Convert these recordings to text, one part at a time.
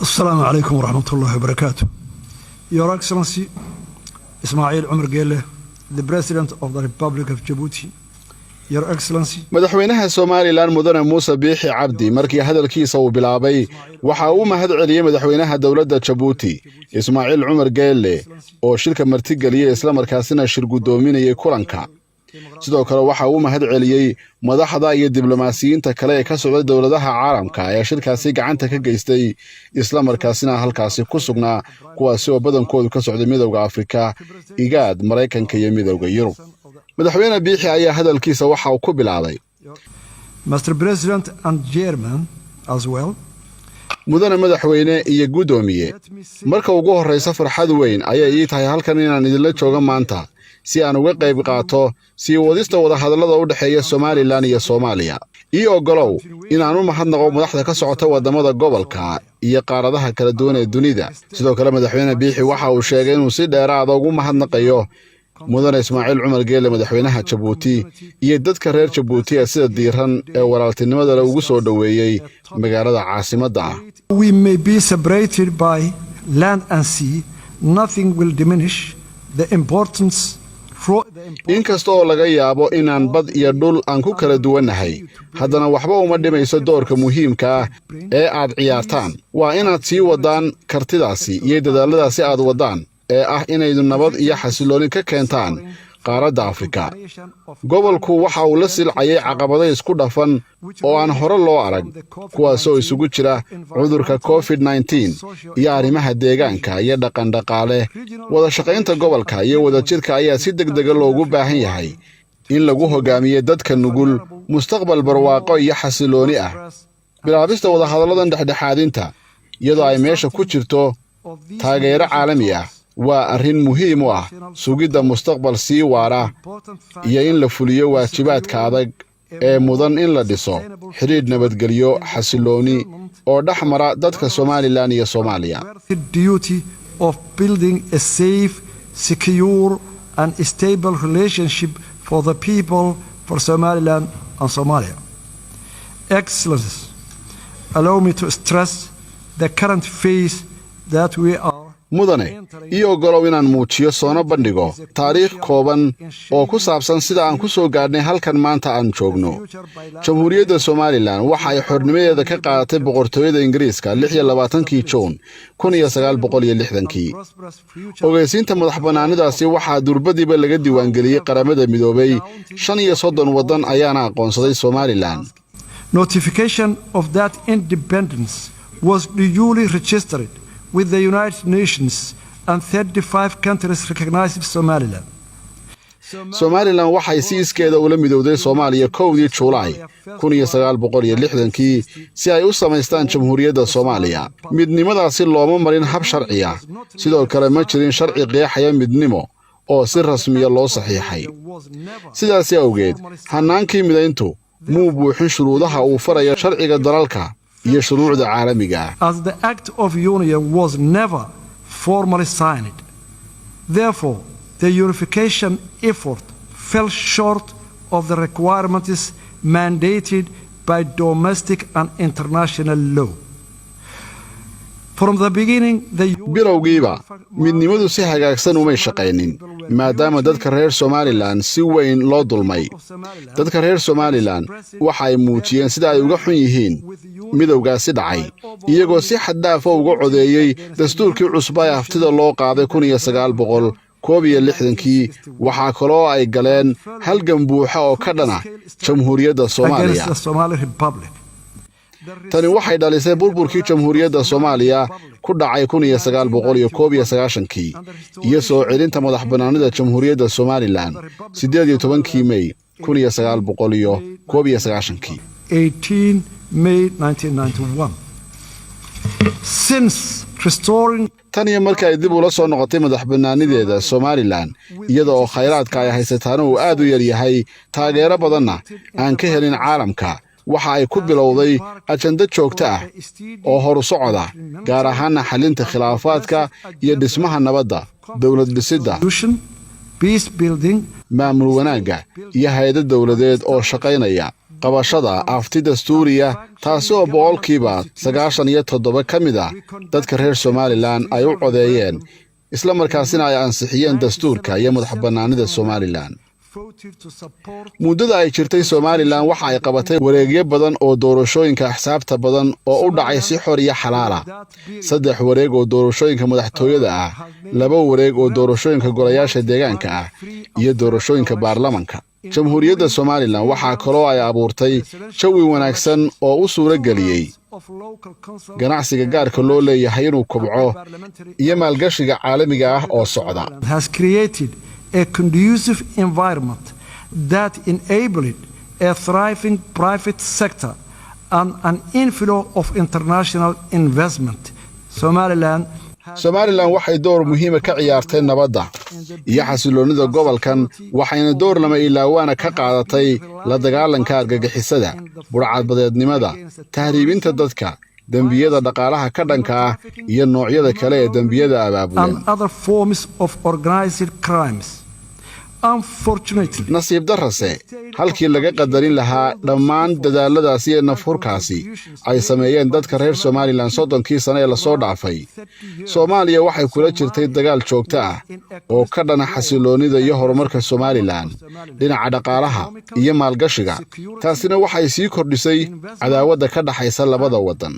السلام عليكم ورحمة الله وبركاته. Your Excellency Ismail Omar Guelleh, the President of the Republic of Djibouti. Your Excellency madaxweynaha Soomaaliland Mudane Muuse Biixi Cabdi markii hadalkiisa uu bilaabay waxa uu mahad celiyay madaxweynaha dawladda Djibouti Ismail Omar Guelleh oo shirka martigeliyay isla markaasina shir gudoominayay kulanka. sidoo kale waxa uu mahad celiyay madaxda iyo diblomaasiyiinta kale ee ka socda dawladaha caalamka ee shirkaasi gacanta ka geystay isla markaasina halkaasi ku sugnaa kuwaasi oo badankoodu ka socday midowga Afrika, IGAD, Mareykanka iyo midowga Yurub. madaxweyne Biixi ayaa hadalkiisa waxa uu ku bilaabay Mr. President and Chairman as well. mudane madaxweyne iyo gudoomiye marka ugu horeysa farxad weyn ayay ii tahay halkan inaan idinla joogo maanta si aan uga qayb qaato si wadista wada hadallada u dhaxeeya Soomaaliland iyo Soomaaliya. ogolow inaan u mahadnaqo madaxda ka socota wadamada gobolka iyo qaaradaha kala duwan ee dunida. sidoo kale madaxweyne Biixi waxa uu sheegay inuu si dheeraad ah ugu mahadnaqayo mudane Ismail Omar Guelleh madaxweynaha Djibouti iyo dadka reer Djibouti sida diiran ee walaaltinimada la ugu soo dhaweeyay magaalada caasimadda ah. We may be separated by land and sea, nothing will diminish the importance. inkasta oo laga yaabo inaan bad iyo dhul aan ku kala duwanahay haddana waxba uma dhimayso doorka muhiimka ah ee aad ciyaartaan. waa inaad sii wadaan kartidaasi iyo dadaaladaasi aad wadaan ee ah inaydu nabad iyo xasilooni ka keentaan qaaradda Afrika. gobolku waxa uu la silcayay caqabado isku dhafan oo aan hore loo arag kuwaasoo isugu jira cudurka COVID-19 iyo arrimaha deegaanka iyo dhaqan-dhaqaale. wada shaqaynta gobolka iyo wadajirka ayaa si degdeg ah loogu baahan yahay in lagu hogaamiyo dadka nugul mustaqbal barwaaqo iyo xasilooni ah. bilaabista wada hadalladan dhexdhexaadinta iyadoo ay meesha ku jirto taageero caalami ah waa arrin muhiim u ah sugidda mustaqbal sii waara iyo in la fuliyo waajibaadka adag ee mudan in la dhiso xiriir nabadgelyo xasilooni oo dhaxmara dadka Soomaaliland iyo Soomaaliya. The duty of building a safe, secure and stable relationship for the people for Somaliland and Somalia. Excellencies, allow me to stress the current phase that we are mudane ogolow inaan muujiyo soona bandhigo taariikh kooban oo ku saabsan sida aan ku soo gaadhnay halkan maanta aan joogno. Jamhuuriyadda Soomaaliland waxa ay xornimadeeda ka qaadatay boqortooyada Ingiriiska 26 Juun 1960. ogeysiinta madaxbannaanidaasi waxaa durbadiiba laga diiwaangeliyay qaramada midoobay 35 wadan ayaana aqoonsaday Soomaaliland. Notification of that independence was duly registered with the United Nations and 35 countries recognized Somaliland. Somaliland waxay si iskeeda ula midowday Soomaaliya 1 Juulaay 1960 si ay u samaystaan Jamhuuriyadda Soomaaliya. midnimadaasi looma marin hab sharci ah. sidoo kale ma jirin sharci qeexaya midnimo oo si rasmi ah loo saxiixay. sidaas awgeed hanaankii midayntu muu buuxin shuruudaha uu farayo sharciga dalalka iyo shuruucda caalamiga. As the Act of Union was never formally signed, therefore the unification effort fell short of the requirements mandated by domestic and international law. From the beginning, bilowgiiba midnimadu si hagaagsan uma shaqaynin maadaama dadka reer Somaliland si weyn loo dulmay. dadka reer Somaliland waxa ay muujiyeen sida ay uga xun yihiin midowgaasi dhacay iyagoo si xad dhaaf ah uga codeeyay dastuurkii cusub ee haftida loo qaaday 1961. waxa kaloo ay galeen halgan buuxa oo ka dhana Jamhuuriyadda Soomaaliya. tani waxay dhalisay burburkii Jamhuuriyadda Soomaaliya ku dhacay 1991 iyo soo celinta madaxbannaanida Jamhuuriyadda Somaliland 18 May 1991. 18 May 1991. Since restoring tani markay dib ula soo noqotay madaxbannaanideeda Somaliland iyada oo khayraadka ay haysataan uu aad u yar yahay taageero badanna aan ka helin caalamka waxa ay ku bilowday ajanda joogto ah oo hor u socda gaar ahaan xalinta khilaafaadka iyo dhismaha nabadda dawlad dhisidda peace building maamul wanaagga iyo hay'ado dawladeed oo shaqaynaya qabashada afti dastuuriya taasi oo boqolkiiba 97 ka mid ah dadka reer Somaliland ay u codeeyeen isla markaasina ay ansixiyeen dastuurka iyo madaxbannaanida Somaliland. muddada ay jirtay Somaliland waxa ay qabatay wareegyo badan oo doorashooyinka axsaabta badan oo u dhacay si xor iyo xalaal ah. 3 wareeg oo doorashooyinka madaxtooyada ah, 2 wareeg oo doorashooyinka golayaasha deegaanka ah iyo doorashooyinka baarlamaanka. Jamhuuriyadda Somaliland waxa kaloo ay abuurtay jawi wanaagsan oo u suurageliyay ganacsiga gaarka loo leeyahay inuu kobco iyo maalgashiga caalamiga ah oo socda. A conducive environment that enabled a thriving private sector and an inflow of international investment. Somaliland waxay door muhiim ah ka ciyaartay nabadda iyo xasiloonida gobolkan, waxayna door lama ilaawana ka qaadatay la dagaalanka argagixisada, burcadbadeednimada, tahriibinta dadka, dambiyada dhaqaalaha ka dhanka ah iyo noocyada kale ee dambiyada abaabulan. nasiib darrase halkii laga qadarin lahaa dhammaan dadaaladaasi iyo nafhurkaasi ay sameeyeen dadka reer Somaliland 30 sano ee la soo dhaafay. Soomaaliya waxay kula jirtay dagaal joogto ah oo ka dhana xasiloonida iyo horumarka Somaliland dhinaca dhaqaalaha iyo maalgashiga. taasina waxay sii kordhisay cadaawadda ka dhaxaysa labada wadan.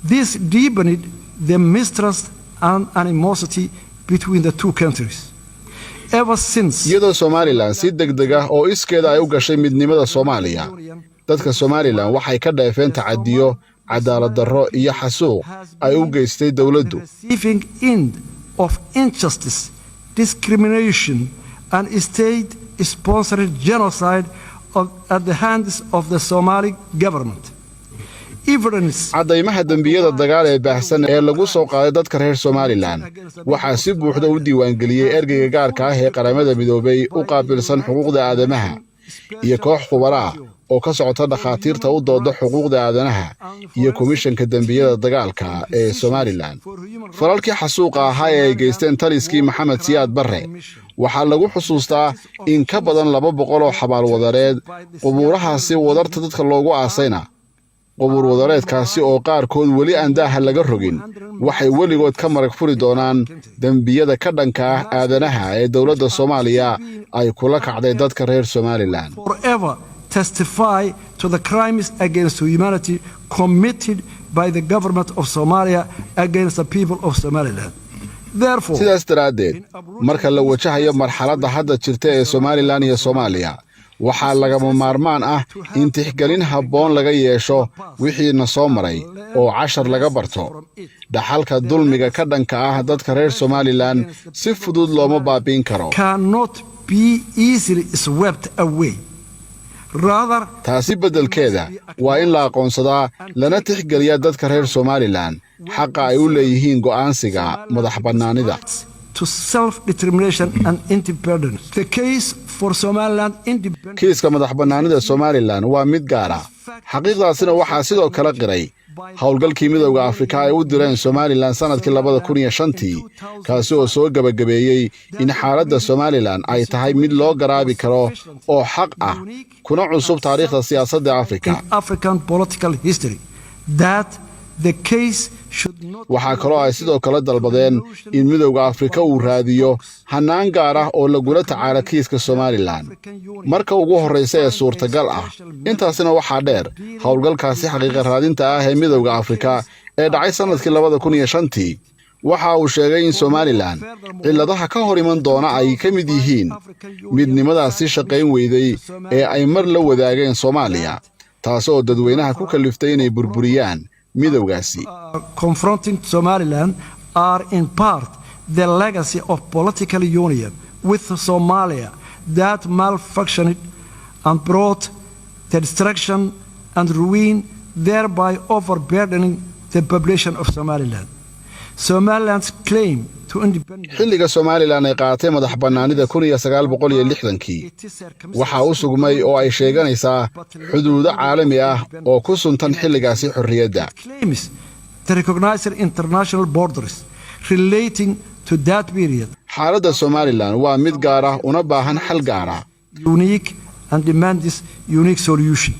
This deepened the mistrust and animosity between the two countries. iyadoo Somaliland si degdeg ah oo iskeeda ay u gashay midnimada Soomaaliya, dadka Somaliland waxay ka dheefeen tacadiyo, cadaalad darro iyo xasuuq ay u geystay dawladdu. of injustice, discrimination and state-sponsored genocide at the hands of the Somali government. caddaymaha dambiyada dagaal ee baahsan ee lagu soo qaaday dadka reer Somaliland waxaa si buuxda u diiwaangeliyey ergeyga gaarka ah ee qaramada midoobay u qaabilsan xuquuqda aadamaha iyo koox khubaro ah oo ka socota dhakhaatiirta u dooda xuquuqda aadanaha iyo komishanka dambiyada dagaalka ee Somaliland. falalkii xasuuqa ahaa ee ay geysteen taliskii Maxamed Siyaad Barre waxaa lagu xusuustaa in ka badan 200 oo xabaal wadareed. qubuurahaasi wadarta dadka loogu aasayna qubuur wadareedkaasi oo qaarkood weli aan daaha laga rogin waxay weligood ka marag furi doonaan dambiyada ka dhanka ah aadanaha ee dawladda Soomaaliya ay kula kacday dadka reer Somaliland. Forever testify to the crimes against humanity committed by the government of Somalia against the people of Somaliland. sidaas daraaddeed marka la wajahayo marxaladda hadda jirta ee Somaliland iyo Soomaaliya waxaa lagama maarmaan ah in tixgelin habboon laga yeesho wixiina soo maray oo cashar laga barto. dhaxalka dulmiga ka dhanka ah dadka reer Somaliland si fudud looma baabiin karo. taasi beddelkeeda waa in la aqoonsadaa lana tixgeliyaa dadka reer Somaliland xaqa ay u leeyihiin go'aansiga madaxbannaanida. to self-determination and independence. The case for Somaliland independence. kiiska madaxbannaanida Somaliland waa mid gaar ah. xaqiiqdaasina waxaa sidoo kale qiray howlgalkii midowga Afrika ay u direen Somaliland sanadkii 2005 kaasi oo soo gabagabeeyay in xaaladda Somaliland ay tahay mid loo garaabi karo oo xaq ah kuna cusub taariikhda siyaasadda African political history. That the case waxaa kaloo ay sidoo kale dalbadeen in midowga Afrika uu raadiyo hanaan gaar ah oo lagula tacaala kiiska Somaliland marka ugu horreysa ee suurtagal ah. intaasina waxaa dheer howlgalkaasi xaqiiqa raadinta ah ee midowga Afrika ee dhacay sanadkii 2005 waxa uu sheegay in Somaliland cilladaha ka hor iman doona ay ka mid yihiin midnimadaasi shaqayn weyday ee ay mar la wadaageen Soomaaliya, taasoo dadweynaha ku kaliftay inay burburiyaan midowgaasi. confronting Somaliland are in part the legacy of political union with Somalia that malfunctioned and brought the destruction and ruin, thereby overburdening the population of Somaliland. Somaliland's claim to independence. xilliga Somaliland ay qaatay madaxbannaanida 1960kii waxaa u sugmay oo ay sheeganaysaa xuduudo caalami ah oo ku suntan xilligaasi xorriyadda. The recognized international borders relating to that period. xaaladda Somaliland waa mid gaar ah una baahan xal gaar ah. Unique and demands unique solution.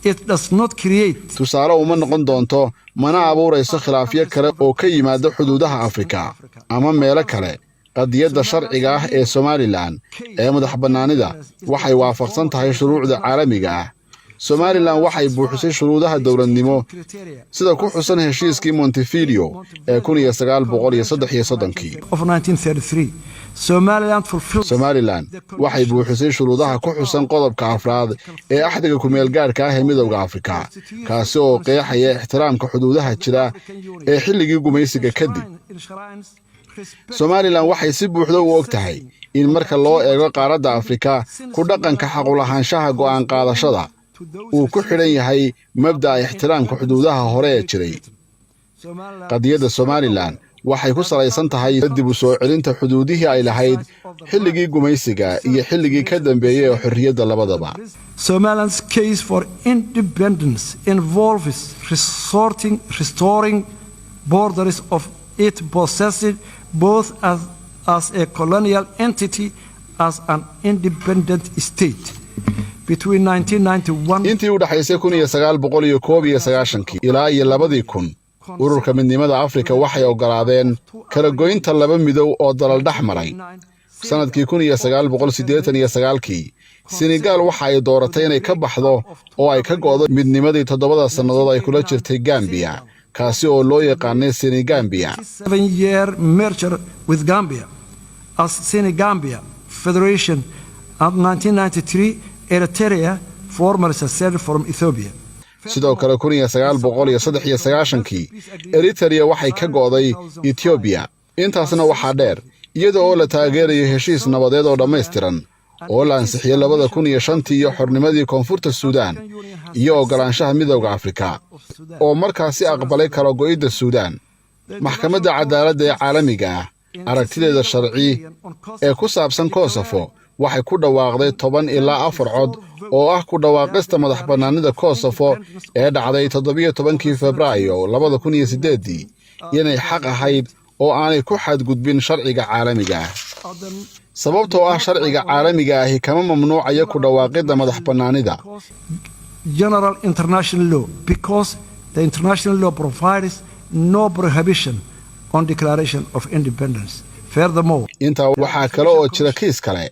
It does not create tusaale uma noqon doonto mana abuurayso khilaafyo kale oo ka yimaada xuduudaha Afrika ama meelo kale qadiyadda sharciga ah ee Somaliland ee madaxbannaanida waxay waafaqsan tahay shuruucda caalamiga ah Somaliland waxay buuxisay shuruudaha dawladnimo sida ku xusan heshiiskii Montevideo ee 1933 of 1933. Somaliland waxay buuxisay shuruudaha ku xusan qodobka afraad ee axdiga ku meel gaarka ah ee midowga Afrika kaasi oo qeexaya ixtiraamka xuduudaha jira ee xilligii gumaysiga kadib Somaliland waxay si buuxda u ogtahay in marka loo eego qaaradda Afrika ku dhaqanka xaq u lahaanshaha go'aan qaadashada uu ku xidhan yahay mabda'a ixtiraamka xuduudaha hore ee jiray qadiyadda Somaliland waxay ku salaysan tahay dib u soo celinta xuduudihii ay lahayd xilligii gumaysiga iyo xilligii ka dambeeyay ee xorriyadda labadaba Somaliland's case for independence involves restoring borders of it possessed both as a colonial entity as an independent state. Between 1991 intii u dhaxaysay 1991 ilaa 2000 ururka midnimada Afrika waxay ogolaadeen kala goynta laba midow oo dalal dhaxmaray sanadkii 1989 Senegal waxa ay dooratay inay ka baxdo oo ay ka go'do midnimadii 7 sanadood ay kula jirtay Gambia kaasi oo loo yaqaanay Senegambia 7-year merger with Gambia as Senegambia Federation of 1993 Eritrea formerly seceded from Ethiopia sidoo kale 1993 Eritrea waxay ka go'day Ethiopia intaasna waxa dheer iyadoo oo la taageerayo heshiis nabadeed oo dhameystiran oo la ansixiyay 2005 iyo xornimadii koonfurta Suudaan iyo ogolaanshaha midowga Afrika oo markaasi aqbalay kala go'ida Suudaan maxkamadda cadaaladda ee caalamiga ah aragtideeda sharci ee ku saabsan Kosovo waxay ku dhawaaqday 10 ilaa 4 cod oo ah ku dhawaaqista madaxbannaanida Kosovo ee dhacday 17 Febraayo 2008 inay xaq ahayd oo aanay ku xadgudbin sharciga caalamiga ah sababtoo ah sharciga caalamiga ahi kama mamnuucayo ku dhawaaqida madaxbannaanida general international law because the international law provides no prohibition on declaration of independence. Furthermore, inta waxaa kale oo jira kiis kale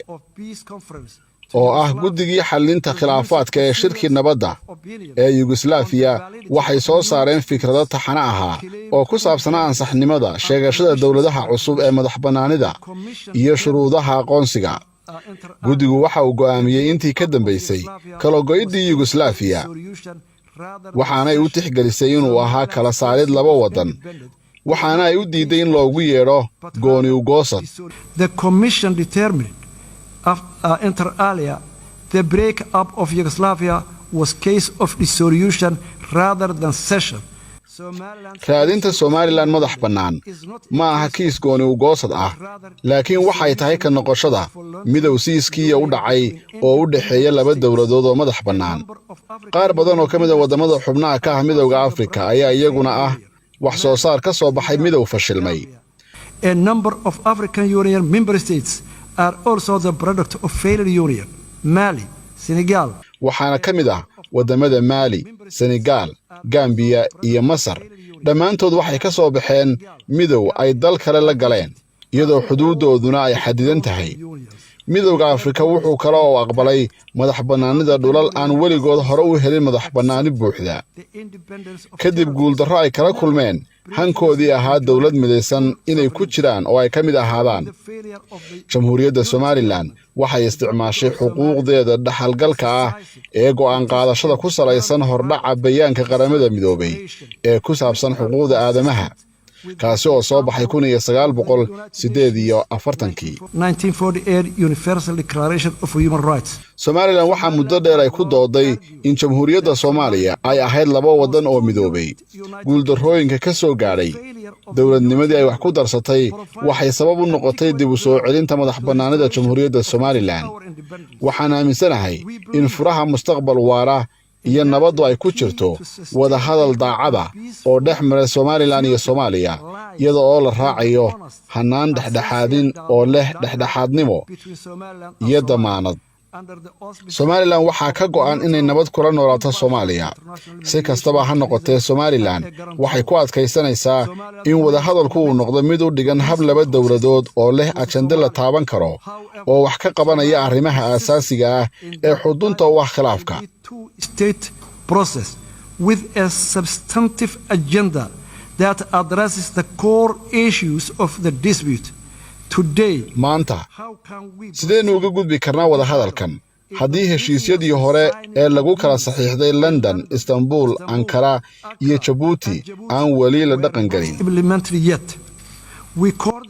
oo ah guddigii xallinta khilaafaadka ee shirkii nabadda ee Yugoslavia waxay soo saareen fikrado taxane ahaa oo ku saabsanaa ansaxnimada sheegashada dawladaha cusub ee madaxbannaanida iyo shuruudaha aqoonsiga guddigu waxa uu go'aamiyey intii ka dambeysay kala go'idii Yugoslavia waxaana ay u tixgelisay inuu ahaa kala saarid laba wadan waxaana ay u diiday in loogu yeedho gooni u goosad the commission determined inter alia the break up of Yugoslavia was case of dissolution rather than cession. raadinta Somaliland madax bannaan ma aha kiis gooni u goosad ah laakiin waxay tahay ka noqoshada midow siiskii u dhacay oo u dhaxeeya laba dawladood oo madax bannaan qaar badan oo ka mid ah wadamada xubnaha ka ah midowga Afrika ayaa iyaguna ah wax soo saar ka soo baxay midow fashilmay a number of African Union member states are also the product of failed union Mali Senegal waxaana ka mid ah wadamada Mali Senegal Gambia iyo Masar dhammaantood waxay ka soo baxeen midow ay dal kale la galeen iyadoo xuduudooduna ay xadidan tahay midowga Afrika wuxuu kale oo aqbalay madaxbannaanida dhulal aan weligood hore u helin madaxbannaani buuxda kadib guuldarro ay kala kulmeen hankoodii ahaa dawlad midaysan inay ku jiraan oo ay ka mid ahaadaan jamhuuriyadda Somaliland waxay isticmaashay xuquuqdeeda dhaxalgalka ah ee go'aan qaadashada ku salaysan hordhaca bayaanka qaramada midoobay ee ku saabsan xuquuqda aadamaha kaasi oo soo baxay 1948 Universal Declaration of Human Rights. Somaliland waxaa muddo dheer ay ku dooday in jamhuuriyadda Soomaaliya ay ahayd laba wadan oo midoobay guuldarrooyinka ka soo gaadhay dawladnimadii ay wax ku darsatay waxay sabab u noqotay dib u soo celinta madaxbannaanida jamhuuriyadda Somaliland waxaan aaminsanahay in furaha mustaqbal waara iyo nabaddu ay ku jirto wada hadal daacada oo dhex maray Somaliland iyo Soomaaliya iyada oo la raacayo hanaan dhexdhexaadin oo leh dhexdhexaadnimo iyo damaanad Somaliland waxaa ka go'an inay nabad kula noolaato Soomaaliya. Si kastaba ha noqotee, Somaliland waxay ku adkaysanaysaa in wadahadalku uu noqdo mid u dhigan hab laba dowladood oo leh ajende la taaban karo oo wax ka qabanaya arrimaha aasaasiga ah ee xudunta u ah khilaafka. With a substantive agenda that addresses the core issues of the dispute. Today, maanta sideen uga gudbi karnaa wadahadalkan haddii heshiisyadii hore ee lagu kala saxiixday London, Istanbul, Ankara iyo Djibouti aan weli la dhaqan gelin?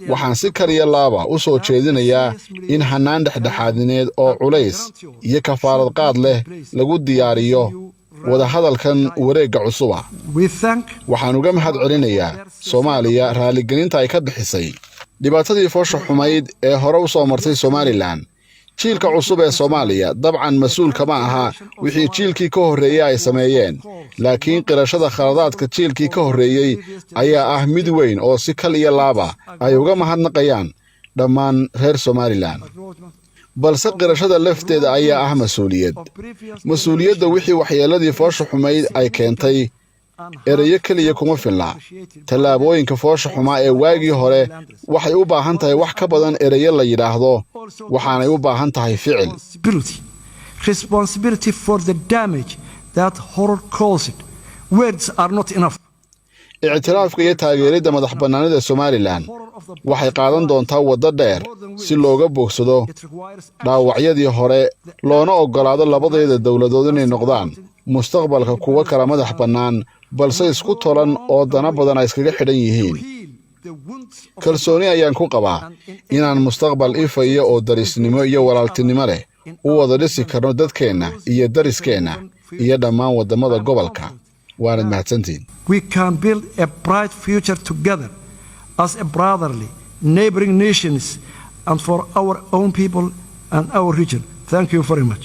Waxaan si kaliya laaba u soo jeedinayaa in hanaan dhexdhexaadineed oo culays iyo kafaarad qaad leh lagu diyaariyo wadahadalkan wareegga cusuba. Waxaan uga mahad celinayaa Soomaaliya raaligelinta ay ka bixisay dhibaatadii foosha xumayd ee hore u soo martay Somaliland. Jiilka cusub ee Soomaaliya dabcan mas'uul kama aha wixii jiilkii ka horreeyay ay sameeyeen, laakiin qirashada khaladaadka jiilkii ka horreeyay ayaa ah mid weyn oo si kaliya laaba ay uga mahadnaqayaan dhammaan reer Somaliland. balse qirashada lafteeda ayaa ah mas'uuliyadda wixii waxyeeladii foosha xumayd ay keentay. erayo kaliya kuma filna. tallaabooyinka foosha xumaa ee waagii hore waxay u baahan tahay wax ka badan erayo la yidhaahdo, waxaanay u baahan tahay ficil. Responsibility for the damage that horror caused. Words are not enough. ictiraafka iyo taageeridda madax bannaanida Somaliland waxay qaadan doontaa waddo dheer si looga bogsado dhaawacyadii hore, loona oggolaado labadeeda dowladood inay noqdaan mustaqbalka kuwa kala madax bannaan balse isku tolan oo dana badan ay iskaga xidhan yihiin. kalsooni ayaan ku qabaa inaan mustaqbal ifaya oo darisnimo iyo walaaltinimo leh u wada dhisi karno dadkeenna iyo dariskeenna iyo dhammaan waddamada gobolka. waanad mahadsantiin. We can build a bright future together as a brotherly, neighboring nations and for our own people and our region. Thank you very much.